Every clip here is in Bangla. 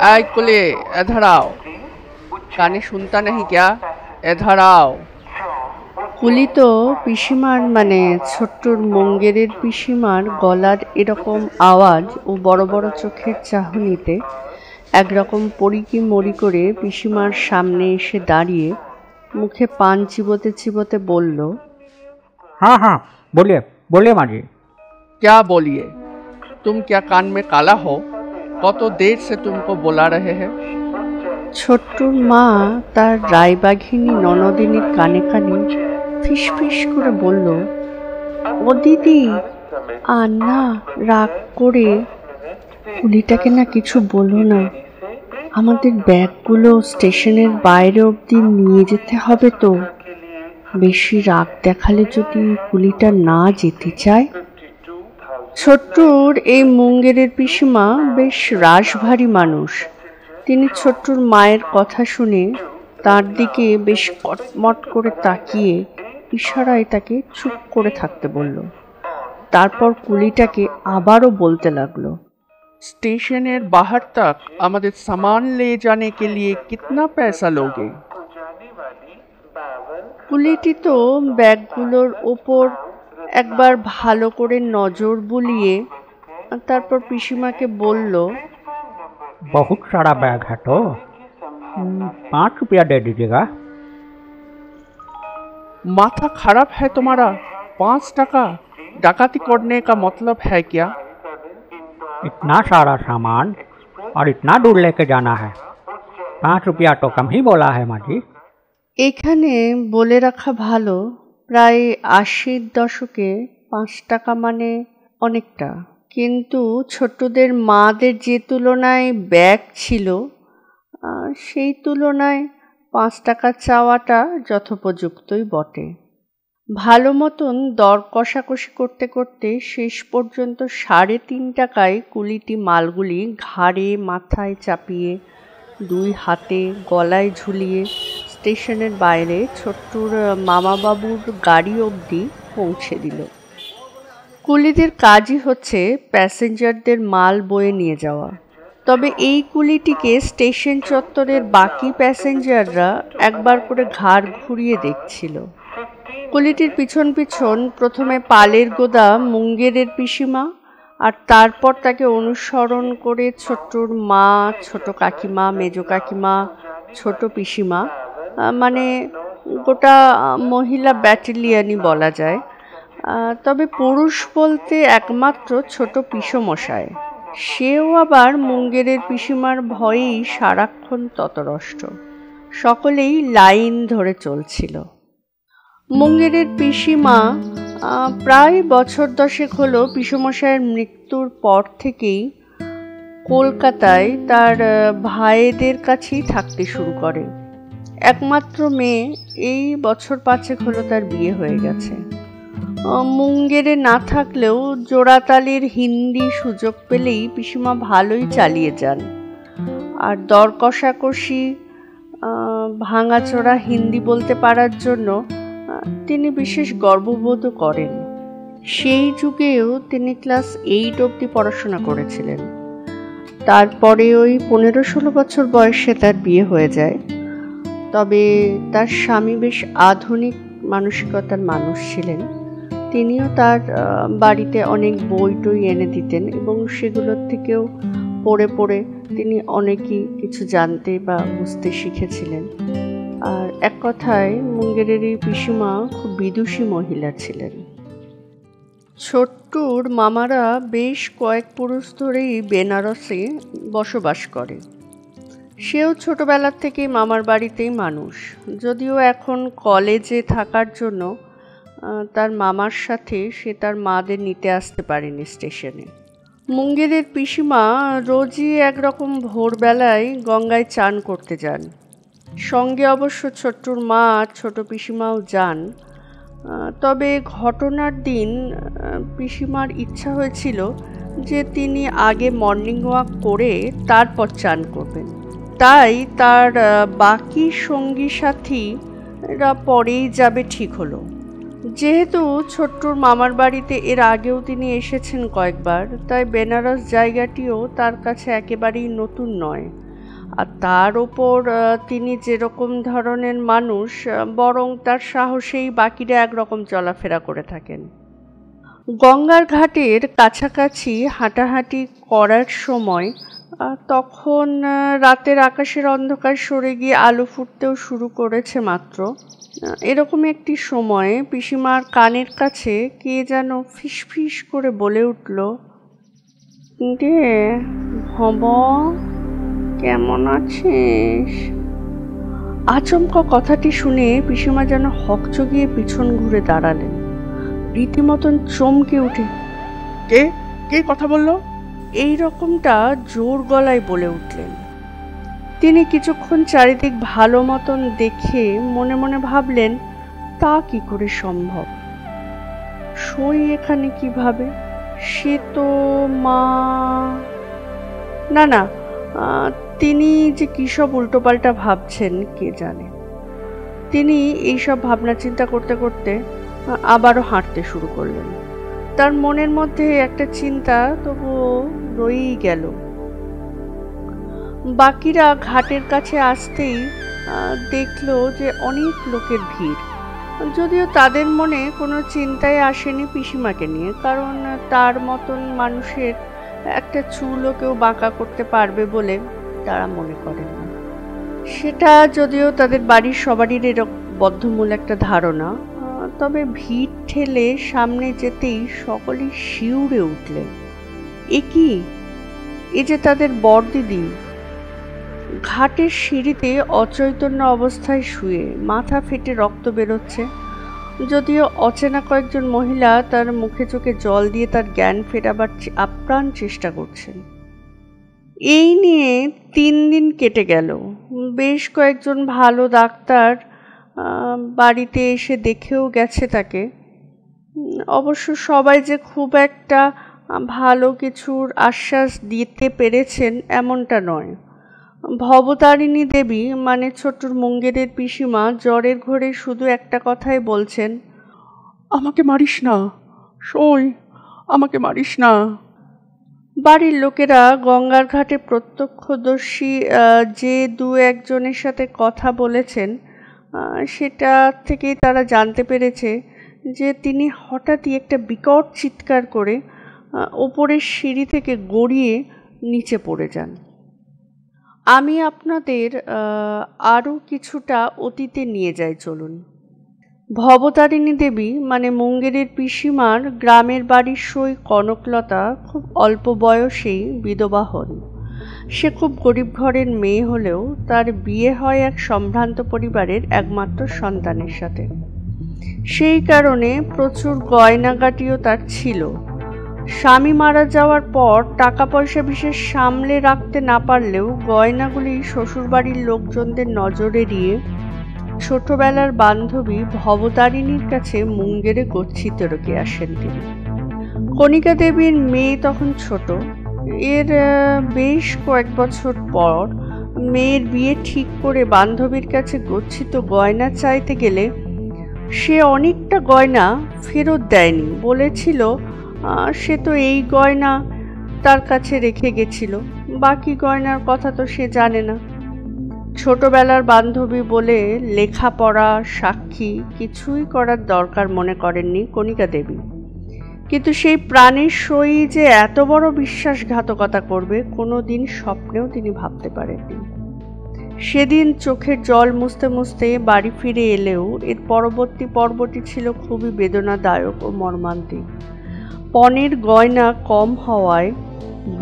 आय कुले इधर आओ। काने सुनता नहीं क्या? इधर आओ। কুলি তো পিসিমার মানে ছোট্টুর মঙ্গেরের পিসিমার গলার এরকম আওয়াজ ও বড় বড় চোখের চাহনিতে একরকম পড়িকি মরি করে পিসিমার সামনে এসে দাঁড়িয়ে মুখে পান চিবোতে চিবোতে বলল, हाँ हाँ बोलिए बोलिए माँ जी। क्या बोलिए? तुम क्या कान में काला हो? कत देर से तुमको बुला रहे हैं। ছোট্টুর মা তার রায়বাঘিনী ননদিনীর কানে কানে ফিস ফিস করে বলল, ও দিদি, আর না রাগ করে কুলিটাকে না কিছু বলো না, আমাদের ব্যাগগুলো স্টেশনের বাইরে অবধি নিয়ে যেতে হবে তো। বেশি রাগ দেখালে যদি কুলিটা না যেতে চায়। ছোট্টুর এই মঙ্গেরের পিসিমা বেশ রাশভারী মানুষ। তিনি ছোট্টুর মায়ের কথা শুনে তার দিকে বেশ কটমট করে তাকিয়ে ইশারায় তাকে চুপ করে থাকতে বলল। তারপর কুলিটাকে আবারও বলতে লাগলো, स्टेशनेर बाहर तक हमारे सामान ले जाने के लिए कितना पैसा लोगे? কুলিটি তো ব্যাগগুলোর ওপর একবার ভালো করে নজর বুলিয়ে তারপর পিসিমাকে বলল, बहुत सारा बैग है तो 5 रुपया दे दीजिएगा। माथा खराब है तुम्हारा? 5 टका? डकाती करने का मतलब है क्या? इतना सारा सामान और इतना दूर लेके जाना है, 5 रुपया तो कम ही बोला है माँ जी। এখানে বলে রাখা ভালো, প্রায় 80-র দশকে 5 টাকা মানে অনেকটা। কিন্তু ছোট্টদের মাদের যে তুলনায় ব্যাগ ছিল সেই তুলনায় 5 টাকা চাওয়াটা যথোপযুক্তই বটে। ভালো মতন দর কষাকষি করতে করতে শেষ পর্যন্ত 3.5 টাকায় কুলিটি মালগুলি ঘাড়ে মাথায় চাপিয়ে 2 হাতে গলায় ঝুলিয়ে স্টেশনের বাইরে ছোট্টুর মামাবাবুর গাড়ি অবধি পৌঁছে দিল। কুলিদের কাজই হচ্ছে প্যাসেঞ্জারদের মাল বয়ে নিয়ে যাওয়া। তবে এই কুলিটিকে স্টেশন চত্বরের বাকি প্যাসেঞ্জাররা একবার করে ঘাড় ঘুরিয়ে দেখছিল। কুলিটির পিছন পিছন প্রথমে পালের গোদা মুঙ্গেরের পিসিমা, আর তারপর তাকে অনুসরণ করে ছোট্টুর মা, ছোট কাকিমা, মেজো কাকিমা, ছোট পিসিমা, মানে গোটা মহিলা ব্যাটালিয়নই বলা যায়। তবে পুরুষ বলতে একমাত্র ছোট পিসমশায়, সেও আবার মুঙ্গেরের পিসিমার ভয়েই সারাক্ষণ ততরষ্ট। সকলেই লাইন ধরে চলছিল। মুঙ্গেরের পিসিমা প্রায় বছর 10 হলো পিসমশায়ের মৃত্যুর পর থেকেই কলকাতায় তার ভাইদের কাছেই থাকতে শুরু করে। একমাত্র মেয়ে, এই বছর 5 হলো তার বিয়ে হয়ে গেছে। মুঙ্গেরে না থাকলেও জোড়াতালির হিন্দি সুযোগ পেলেই পিসিমা ভালোই চালিয়ে যান। আর দর কষাকষি ভাঙাচোরা হিন্দি বলতে পারার জন্য তিনি বিশেষ গর্ববোধও করেন। সেই যুগেও তিনি ক্লাস 8 অবধি পড়াশোনা করেছিলেন। তারপরে ওই 15-16 বছর বয়সে তার বিয়ে হয়ে যায়। তবে তার স্বামী বেশ আধুনিক মানসিকতার মানুষ ছিলেন। তিনিও তার বাড়িতে অনেক বই টই এনে দিতেন এবং সেগুলোর থেকেও পড়ে পড়ে তিনি অনেকই কিছু জানতে বা বুঝতে শিখেছিলেন। আর এক কথায় মুঙ্গেরের এই পিসিমা খুব বিদুষী মহিলা ছিলেন। ছোট্টুর মামারা বেশ কয়েক পুরুষ ধরেই বেনারসে বসবাস করে। সেও ছোটবেলার থেকেই মামার বাড়িতেই মানুষ, যদিও এখন কলেজে থাকার জন্য তার মামার সাথে সে তার মাদের নিতে আসতে পারেনি স্টেশনে। মুঙ্গেরের পিসিমা রোজই একরকম ভোরবেলায় গঙ্গায় চান করতে যান। সঙ্গে অবশ্য ছোট্টুর মা আর ছোট পিসিমাও যান। তবে ঘটনার দিন পিসিমার ইচ্ছা হয়েছিল যে তিনি আগে মর্নিং ওয়াক করে তারপর চান করবেন। তাই তার বাকি সঙ্গী সাথীরা পরেই যাবে ঠিক হলো। যেহেতু ছোট্টুর মামার বাড়িতে এর আগেও তিনি এসেছেন কয়েকবার, তাই বেনারস জায়গাটিও তার কাছে একেবারেই নতুন নয়। আর তার ওপর তিনি যেরকম ধরনের মানুষ, বরং তার সাহসেই বাকিরা একরকম চলাফেরা করে থাকেন। গঙ্গার ঘাটের কাছাকাছি হাঁটাহাঁটি করার সময় তখন রাতের আকাশের অন্ধকার সরে গিয়ে আলো ফুটতেও শুরু করেছে মাত্র। এরকম একটি সময়ে পিসিমার কানের কাছে কে যেন ফিসফিস করে বলে উঠল, রে ভব, কেমন আছিস? আচমকা কথাটি শুনে পিসিমা যেন হকচকিয়ে পিছন ঘুরে দাঁড়ালেন। রীতিমতন চমকে উঠে, কে কে কথা বলল? এই রকমটা জোর গলায় বলে উঠলেন। তিনি কিছুক্ষণ চারিদিক ভালো মতন দেখে মনে মনে ভাবলেন, তা কি করে সম্ভব? সই এখানে কিভাবে? সে তো মা না। তিনি যে কী সব উল্টোপাল্টা ভাবছেন কে জানে। তিনি এইসব ভাবনা চিন্তা করতে করতে আবারও হাঁটতে শুরু করলেন। তার মনের মধ্যে একটা চিন্তা তবুও রয়েই গেল। বাকিরা ঘাটের কাছে আসতেই দেখলো যে অনেক লোকের ভিড়। যদিও তাদের মনে কোনো চিন্তাই আসেনি পিসিমাকে নিয়ে, কারণ তার মতন মানুষের একটা চুলও কেউ বাঁকা করতে পারবে বলে তারা মনে করেন না। সেটা যদিও তাদের বাড়ির সবারই এরকম বদ্ধমূল একটা ধারণা। তবে ভিড় ঠেলে সামনে যেতেই সকলেই শিউরে উঠলেন। এ কি? এ যে তাদের বড়দিদি। ঘাটের সিঁড়িতে অচৈতন্য অবস্থায় শুয়ে, মাথা ফেটে রক্ত বেরোচ্ছে। যদিও অচেনা কয়েকজন মহিলা তার মুখে চোখে জল দিয়ে তার জ্ঞান ফেরাবার আপ্রাণ চেষ্টা করছেন। এই নিয়ে 3 দিন কেটে গেল। বেশ কয়েকজন ভালো ডাক্তার বাড়িতে এসে দেখেও গেছে তাকে। অবশ্য সবাই যে খুব একটা ভালো কিছুর আশ্বাস দিতে পেরেছেন এমনটা নয়। ভবতারিণী দেবী মানে ছোট্টুর মুঙ্গেরের পিসিমা জ্বরের ঘোরে শুধু একটা কথাই বলছেন, আমাকে মারিস না সই, আমাকে মারিস না। বাড়ির লোকেরা গঙ্গার ঘাটে প্রত্যক্ষদর্শী যে 2-1 জনের সাথে কথা বলেছেন সেটা থেকেই তারা জানতে পেরেছে যে তিনি হঠাৎই একটা বিকট চিৎকার করে ওপরের সিঁড়ি থেকে গড়িয়ে নিচে পড়ে যান। আমি আপনাদের আরও কিছুটা অতীতে নিয়ে যাই, চলুন। ভবতারিণী দেবী মানে মুঙ্গেরের পিসিমার গ্রামের বাড়ির সই কনকলতা খুব অল্প বয়সেই বিধবা হন। সে খুব গরিব ঘরের মেয়ে হলেও তার বিয়ে হয় এক সম্ভ্রান্ত পরিবারের একমাত্র সন্তানের সাথে। সেই কারণে প্রচুর গয়নাগাটিও তার ছিল। স্বামী মারা যাওয়ার পর টাকা পয়সা বিশেষ সামলে রাখতে না পারলেও গয়নাগুলি শ্বশুরবাড়ির লোকজনদের নজর এড়িয়ে ছোটবেলার বান্ধবী ভবতারিণীর কাছে মুঙ্গেরে গচ্ছিত রেখে আসেন তিনি। কণিকা দেবীর মেয়ে তখন ছোট। এর বেশ কয়েক বছর পর মেয়ের বিয়ে ঠিক করে বান্ধবীর কাছে গচ্ছিত গয়না চাইতে গেলে সে অনেকটা গয়না ফেরত দেয়নি। বলেছিল সে তো এই গয়না তার কাছে রেখে গেছিল, বাকি গয়নার কথা তো সে জানে না। ছোটবেলার বান্ধবী বলে লেখাপড়া সাক্ষী কিছুই করার দরকার মনে করেননি কণিকা দেবী। কিন্তু সেই প্রাণের সই যে এত বড় বিশ্বাসঘাতকতা করবে কোনো দিন স্বপ্নেও তিনি ভাবতে পারেননি। সেদিন চোখের জল মুছতে মুছতে বাড়ি ফিরে এলেও এর পরবর্তী পর্বটি ছিল খুবই বেদনাদায়ক ও মর্মান্তিক। পণের গয়না কম হওয়ায়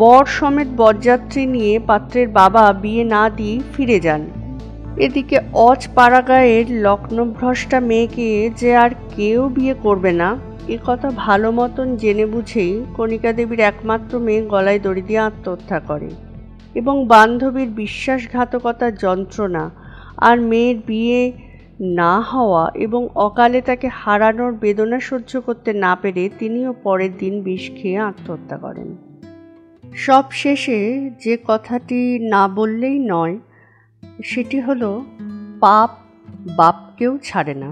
বর সমেত বরযাত্রী নিয়ে পাত্রের বাবা বিয়ে না দিয়ে ফিরে যান। এদিকে অজ পাড়াগাঁয়ের লগ্নভ্রষ্টা মেয়েকে যে আর কেউ বিয়ে করবে না এ কথা ভালো মতন জেনে বুঝেই কণিকা দেবীর একমাত্র মেয়ে গলায় দড়ি দিয়ে আত্মহত্যা করে এবং বান্ধবীর বিশ্বাসঘাতকতার যন্ত্রণা আর মেয়ের বিয়ে না হওয়া এবং অকালে তাকে হারানোর বেদনা সহ্য করতে না পেরে তিনিও পরের দিন বিষ খেয়ে আত্মহত্যা করেন। সব শেষে যে কথাটি না বললেই নয় সেটি হলো, পাপ বাপকেও ছাড়ে না।